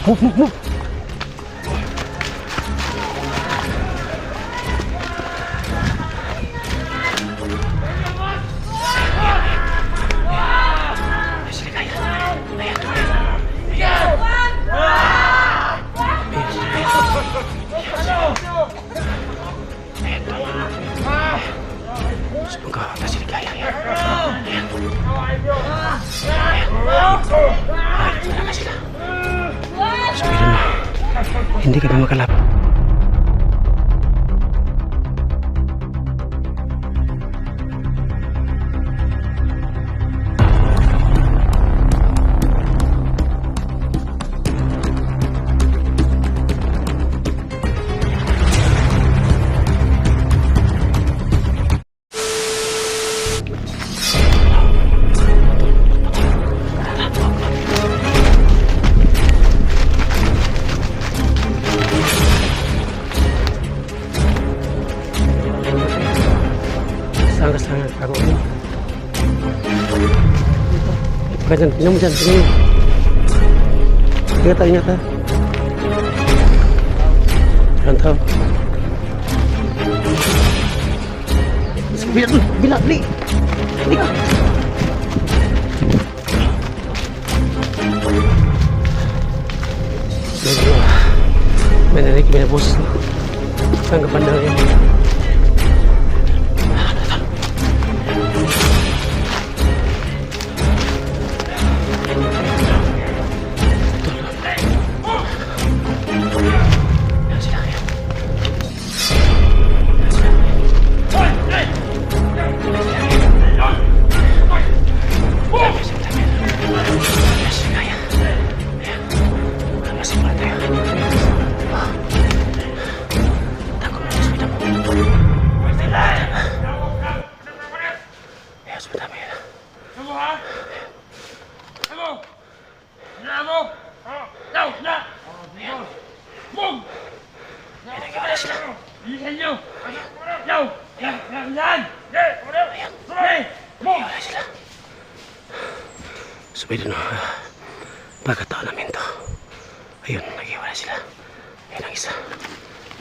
Move, move, move. Hindi kami makalap. Sangat aku ini. Bukan minum jangan minum. Dia ternyata. Rantau. Bila beli. Beli kah? Menarik mana bos. Sangat pandangnya. Supaya dun, pagkataon namin to. Ayun, nag-iwala sila. Ayun ang isa.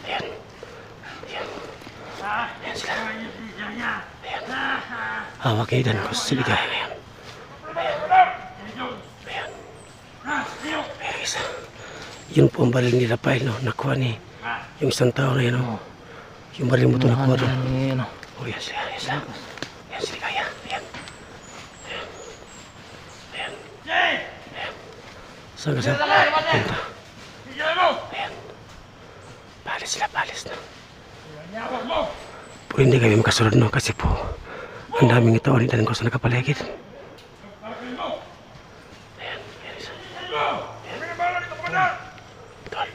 Ayun. Ayun. Ayun sila. Ayun. Hawak kayo dyan ko sa ligay. Ayun. Ayun. Ayun. Ayun ang isa. Yun po ang baril ni Rafael, no? Nakuha ni yung isang tao na yun, no? Yung baril mo ito nakuha doon. Oh, yan sila. Yan sila. Yan sila kaya. Ayan. Ayan. Ayan. Ayan. Saan ka saan? Ayan to. Ayan. Palis sila, palis na. Pero hindi kami makasunod, no? Kasi po ang daming ito ulit ko sa nakapaligid. Ayan. Ayan isa. Ayan. Tol.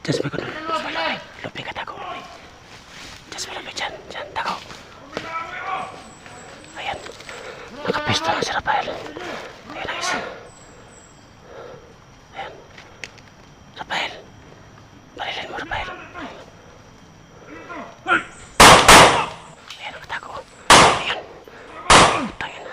Just may kunun. Lupin ka tako. Just may lupin dyan. Dyan, tako. Ayan. Nakapisto na si Rafael. Ayan ang isa. Ayan. Rafael. Barilin mo, Rafael. Ayan, nakatako. Ayan. Tangin.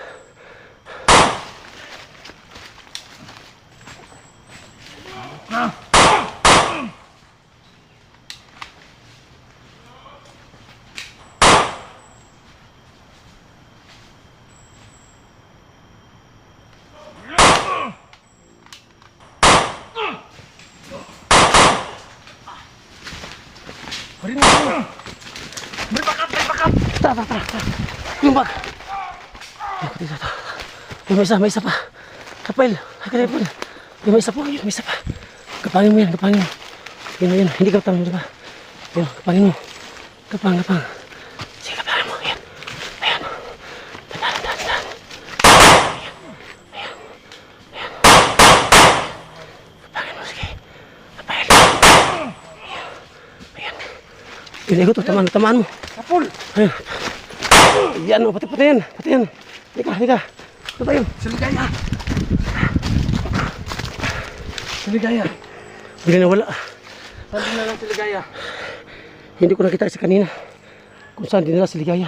Berbakap. Tara. Yung bag. May isa pa. Rafael, may isa pa. Kapangin mo yan. Yun. Hindi ka tama, di ba? Yun, kapangin mo. Kapang. Sige, kapangin mo. Ayan. Dahan. Ayan. Kapangin mo, sige. Kapangin. Ayan. Yun, ikot. Tamaan mo. Kapul! Ayan. Yan, pati yan. Halika. Ito tayo. Siligaya. Bili na wala. Saan na lang siligaya? Hindi ko nakita kasi kanina. Kung saan dinala si Ligaya.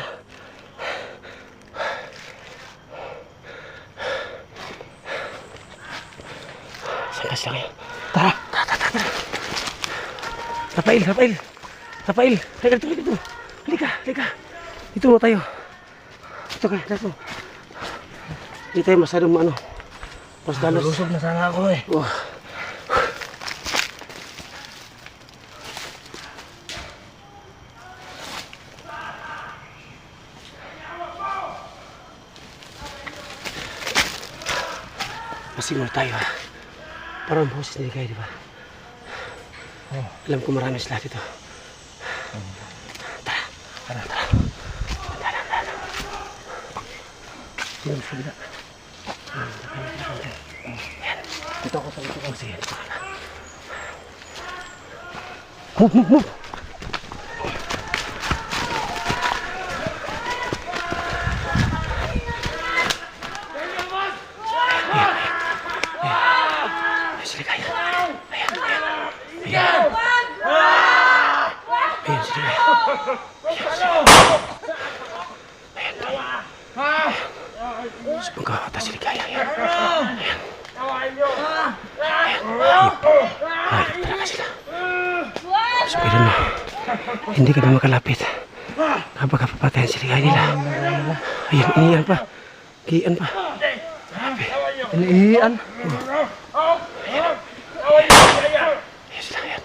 Saan kasi lang yan? Tara. Rafael. Halika. Dito mo tayo. Dito. Hindi tayo masyadong mas dalos. Lusog na sana ako eh. Oh. Masimula tayo ha. Parang boses ni Ligaya, di ba? Oh. Alam ko marami sila dito. Tara. Sino sa gila? Dito ako sa likod. Sige, dito ka na. Move! Ayan, si Ligaya. Ayan, si Ligaya. Magkakata si Ligaya. Ayan. Talaga sila. Sabihin mo, hindi kami makalapit. Kapag kapapatayan si Ligaya nila. Ayan, iniyan pa. Giyan pa. Iniiyan? Ayan sila, ayan.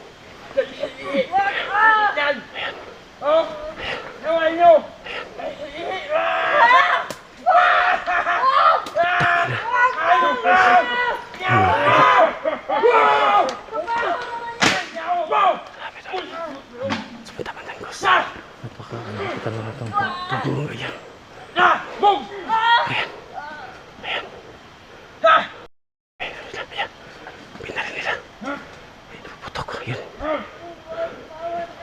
Sebentar, Gus. Apakah kita nonton Tunggu aja. Ayan. Pinarin nila. Putok, yun.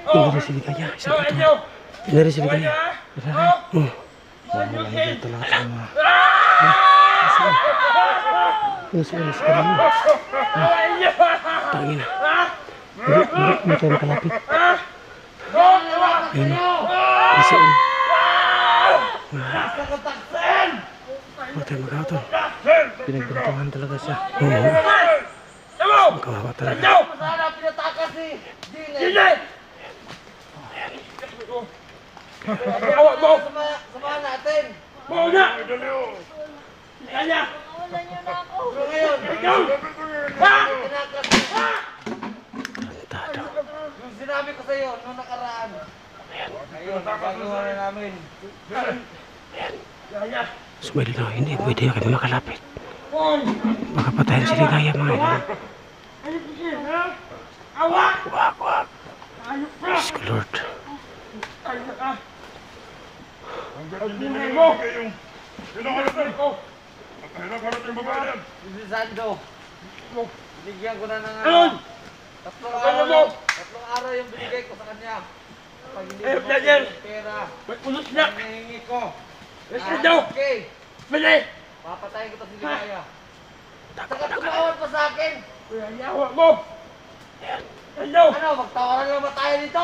Pinarin si Ligaya. Isang putok. Pinarin si Ligaya. Mahalaga talaga ang mga Nasa kanina. Tangin na. Hindi tayo makalapit. Ayun. Kasi huwag tayo magkakatol. pinagbintangan talaga siya. Oo. Kawawa talaga. Sana pinatakas si Gine. Awak mo! Samahan natin! Muna! Kanya! Nawalan niyo na ako. Pero ngayon, tinakas Tarantado. yung sinabi ko sa iyo noong nakaraan. Ngayon, gagawa na namin. Sumali na, hindi pwede kami makalapit. Baka patayin si Ligaya mga ito. Wag. Diyos ko, Lord. Si Sando, binigyan ko na ng tatlong araw yung binigay ko sa kanya. Pag hindi ko ng pera, hinihingi ko. Okay, papatayin ko to si Ligaya. Saka tumawad pa sa akin. Ano, magtawaran lang ba tayo dito?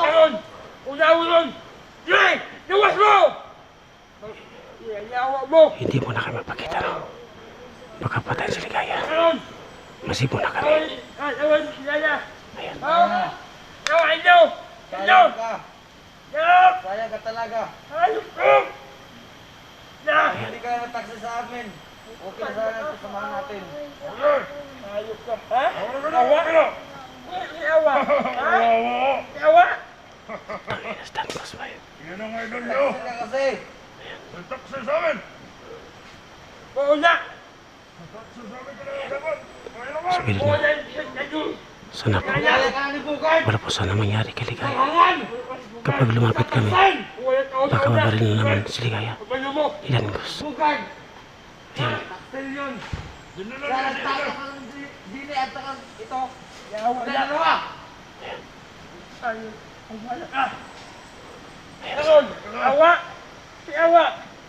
Hindi mo na kami mapakita, no? Baka patayin si Ligaya. Masibo na kami. Ayan. Sayang ka. Sayang ka talaga. Hindi ka nataksi sa amin. Okay na sana ito, samahan natin. Tangina, stand close by. Yan ang idol nyo. Taksi ka kasi. Taksi sa amin. Taksi sa amin ka na yung dapat. Okay naman. Sabihin na. Sana po, Ligaya ka ni Bugard! wala po sana mangyari kay Ligaya. Hangan! Kapag lumapit kami, baka mabaril na naman si Ligaya. Ilan Gus. Bugard! Ayan. Taksil yun! Dinala Kaya niya nagtaka ka ng dili at saka ito. Dalawa!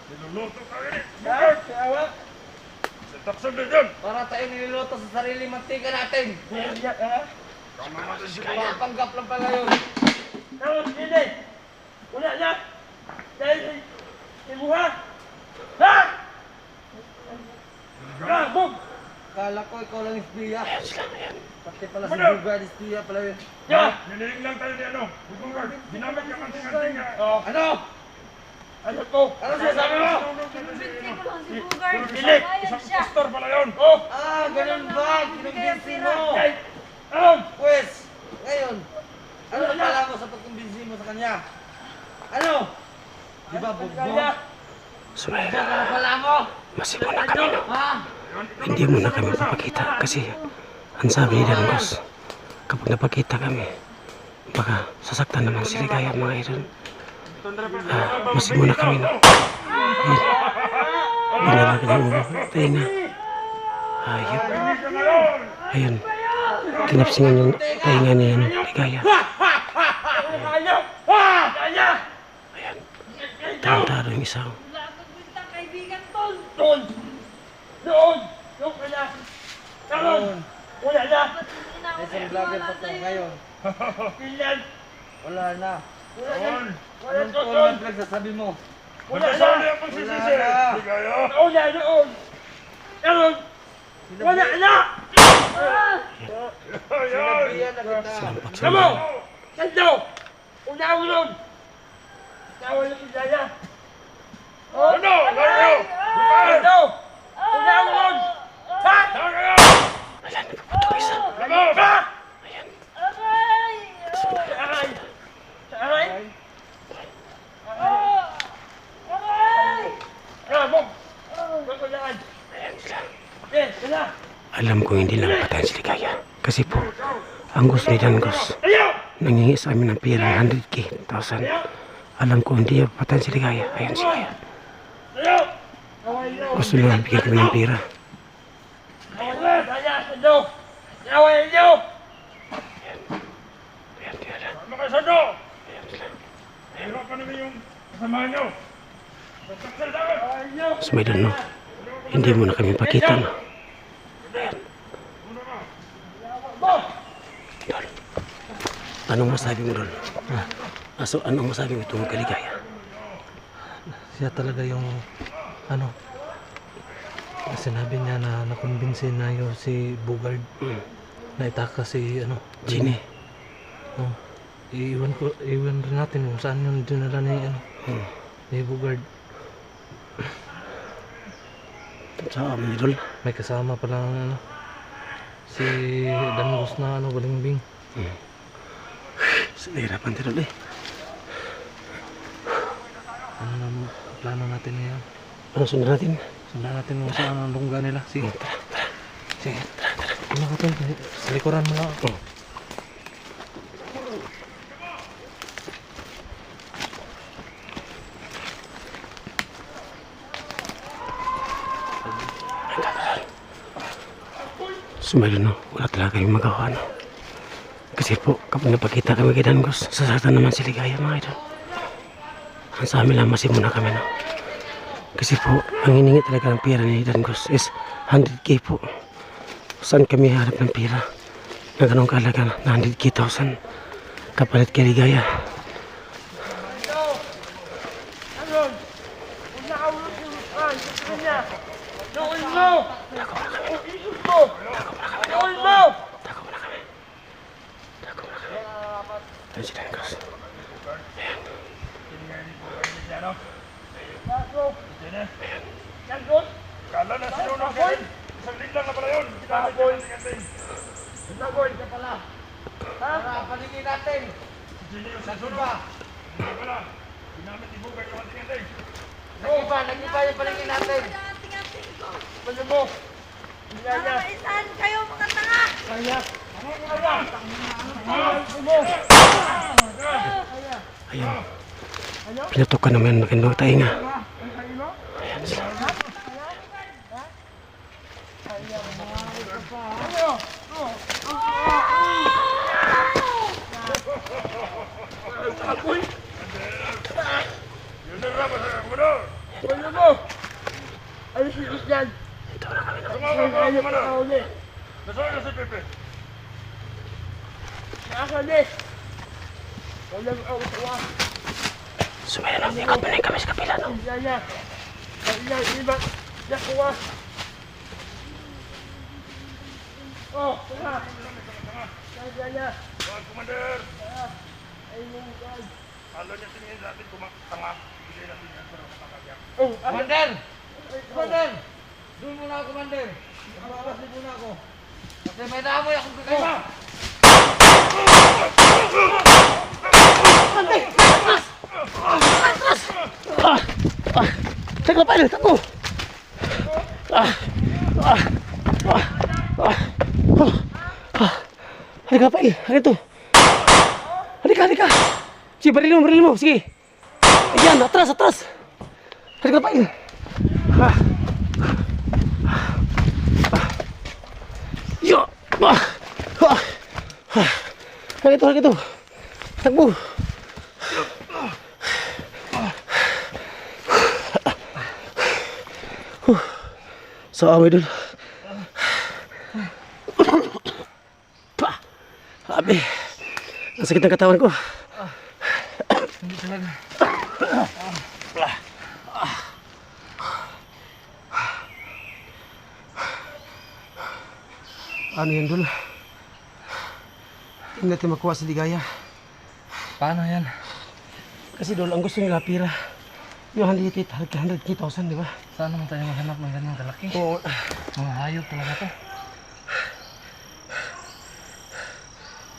Niluluto ka rin. Bugard! Sa taksil din yun. Para tayo niluluto sa sarili mantika natin. Tama natin si Mga panggap lang pala yun. Kala ko ikaw lang isbiya. Ayan sila, ayan. Pati pala si Bugard isbiya pala yun. Nililing lang tayo ni ano. Bugard, ginamit ka manting-anting nga. Ano? Ano sinasabi mo? Isang Si Bugard, Pilik, ayan isang siya. pastor pala yun. Ah, ganun ba? Kinumbinsi mo. Alam! Pwes, ngayon, ano ang pala mo sa pagkumbinsi mo sa kanya? Ano? Di ba, bugbo? Sumayo Ano na. pala mo? Masipo na kami, no? Ha? Hindi mo na kami papakita kasi ang sabi ni Dan Gus, kapag napakita kami, baka sasaktan naman si Ligaya mga idol. Masipo na kami, no? Ayan. Binala ka ng ulo. Tayo na. Ayun. Ayun. Tinapsingan yung pahinga ni ano, Ligaya. Ayan. Tarang-taro yung isa. Wala akong bintang kaibigan, Tol. Ba't hindi na ako Isang vlogger pa to sa'yo? ngayon. Wala na. Awan! Anong format vlog sasabi mo? Nagkasali ang pagsisisi. Wala na. Ligaya. Ayan! Sinabihan na kita. Sinampak sa mga. Ano? Layo! Bugard! Layo! Wala, nagpuputok isa. Layo! Ayan. Aray! Ayan sila. Alam ko hindi lang patayin si Ligaya. Kasi po, ang gusto ni Dan Gus, nangingi sa amin ng pera ng 100K, 1,000. Alam ko hindi niya patayin si Ligaya. Ayan si Ligaya. Gusto niya bigyan kami ng pera. Ayan, tiyala. Ano kayo sa do? Ayan sila. Hirap pa namin yung kasama nyo. Sa taksil namin. So may no, hindi mo na kami pakita, no? Dol, anong masabi mo, Dol? So, anong masabi mo itong Kaligaya? Siya talaga yung ano, sinabi niya na nakumbinsin na yung si Bugard na itaka si ano, Gini. Oh, iwan rin natin kung saan yung dinala ni ano, ni Bugard. Sa amin, Dol. May kasama palang ano, si Dan Gus na ano, balimbing. Sa nahirapan din, Dol, eh. Ano na plano natin ngayon? Ano sundan natin? Sundan natin kung saan ang lungga nila. Sige. Tara, tara. Sige. Ano ka to? Sa likuran mo lang. Sumayo, no? Wala talaga kayong magawa, no? Kasi po, kapag napakita kami kay Dan Gus, sasaktan naman si Ligaya, mga idol. Ang sa amin lang, masimu na kami, no? Kasi po, ang hiningi talaga ng pera ni Dan Gus is 100K po. Saan kami harap ng pera na ganong kalaga na 100K, 1,000 kapalit kay Ligaya? Tako mo na kami. Ayan si Dan Gus. Kala na sinunod ka rin. Isang linglang na pala yun. Ginamit ka manting-anting. Nagoy ka pala. Para paningin natin. Gini yung Nag-iba. sasunod. Hindi pala. Ginamit ni Bugard yung manting-anting. Nag-iba yung paningin natin. Ating-ating ko. Para maisahan kayo, mga tanga! Ayun. Pinatukan naman magandang tainga. Ayan sila. Yun na rapat sa komandan. Ito na kami na. Komandan. Nasaan na si Pepe? Sumaya na. Ikot mo na kami sa kapila, no? Tuan Komander. Kalau niya tingin natin kumakatanga, bigay natin yan para makakagyak. Commander! Commander! Doon muna ako, Commander. Mababasin muna ako. Kasi may naamoy akong kakaiba. Teka pa, takbo! Halika pa, halika to. Halika. Sige, baril mo, sige. Ayan, atras. Halika pa, Yo! Halika to. Takbo. So, away dun. Abi. Ang sakit ng katawan ko. Hindi talaga. Ano yan, Dul? Hindi natin makuha si Ligaya. Paano yan? Kasi, Dul, ang gusto nila pira. Yung 100,000, di ba? Saan naman tayo maghanap ng ganyang kalaki? Oo. Mga hayop talaga to.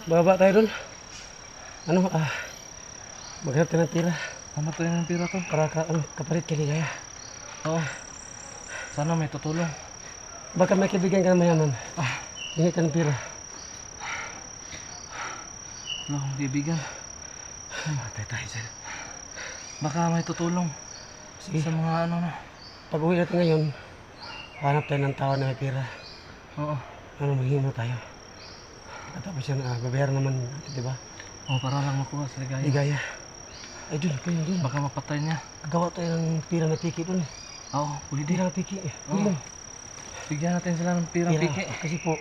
Baba tayo, Dul. Maghanap tayo ng pira. Hanap tayo ng pira to. Para kapalit kay Ligaya. Oo. Sana may tutulong. Baka may kaibigan ka na mayaman. Hingi ka ng pira. Wala akong kaibigan. Matay tayo dyan. Baka may tutulong. Sige. Sa mga ano na. Pag uwi natin ngayon, hanap tayo ng tao na may pira. Oo. Maghimo tayo. Tapos yan, babayaran naman natin, di ba? Oo, para lang makuha sa ligaya. Ligaya. Ay, Dul, kayo, Dul. Baka mapatay niya. Gagawa tayo ng pira na piki, Dul. Oo, pwede. Pira na piki. Oo. Bigyan natin sila ng pirang piki. Kasi po,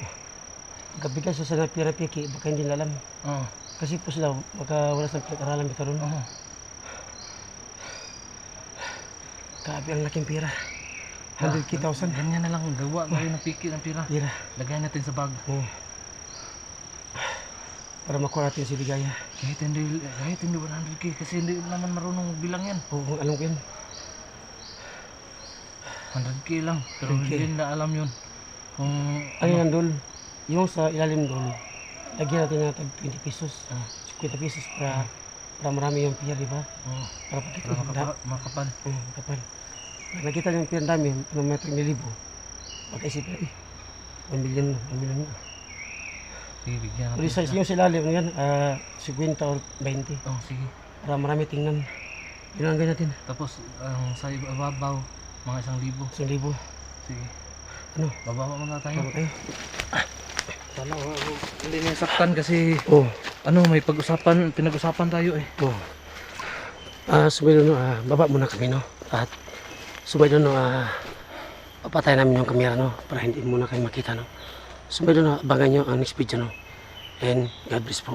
pagkabigay sila ng pira piki, baka hindi nila alam. Oo. Kasi po sila, baka wala silang pinag-aralan dito ron. Oo. Grabe ang laking pira. 100,000. Ganyan na lang. Gawa tayo ng piki ng pira. Pira. Lagay natin sa bag. Oo. Para makuha natin si Ligaya. Kahit hindi 100k kasi hindi naman marunong bilang yan. Oo, alam ko yun. 100k lang. Pero 100K. hindi nila alam yun. Kung Ano yan, Dul? Yung sa ilalim, Dul, lagyan natin na tag 20 pesos. 50 pesos para marami yung pira, di ba? Oo. Para pagkita Para makapal. kapal. Pag nakita yung pira dami, ng mga 3,000, pag-isip na 1 million na. Sige, bigyan Pero natin. yung sa ilalim, ano yan, 50 or 20. Oh, sige. Para marami tingnan. Yun ang gawin natin. Tapos ang sa ibabaw, mga 1,000. 1,000. Sige. Ano? Bababa muna tayo. Tama tayo. Sana hindi niya saktan kasi Oo. ano may pinag-usapan tayo eh. Oo. Sumayo no, baba muna kami, no? At sumayo no, papatay namin yung kamera, no? Para hindi muna kayo makita, no? Sumayo no, abangan nyo ang next video, no? And God bless po.